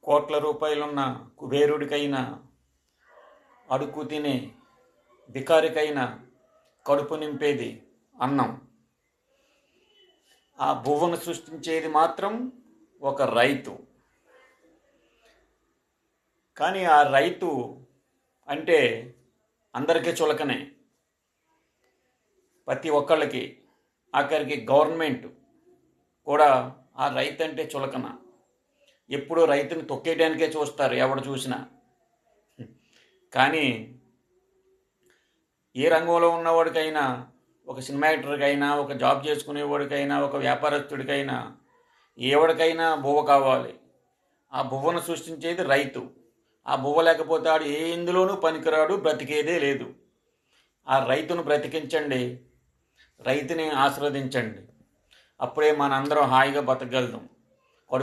కోట్ల రూపాయలున్న కుబేరుడికైనా, అడుక్కు తినే బికారికైనా కడుపు నింపేది అన్నం. ఆ భువను సృష్టించేది మాత్రం ఒక రైతు. కానీ ఆ రైతు అంటే అందరికీ చులకనే, ప్రతి ఒక్కళ్ళకి, ఆఖరికి గవర్నమెంట్ కూడా ఆ రైతు అంటే చులకన. ఎప్పుడు రైతుని తొక్కేయడానికే చూస్తారు ఎవడు చూసినా. కానీ ఏ రంగంలో ఉన్నవాడికైనా, ఒక సినిమా యాక్టర్కైనా, ఒక జాబ్ చేసుకునేవాడికైనా, ఒక వ్యాపారస్తుడికైనా, ఎవడికైనా బువ్వ కావాలి. ఆ బువ్వను సృష్టించేది రైతు. ఆ బువ్వ లేకపోతే ఆడు ఏ ఇందులోనూ పనికిరాడు, బ్రతికేదే లేదు. ఆ రైతును బ్రతికించండి, రైతుని ఆశీర్వదించండి. అప్పుడే మనందరం హాయిగా బతకగలుగుతాం.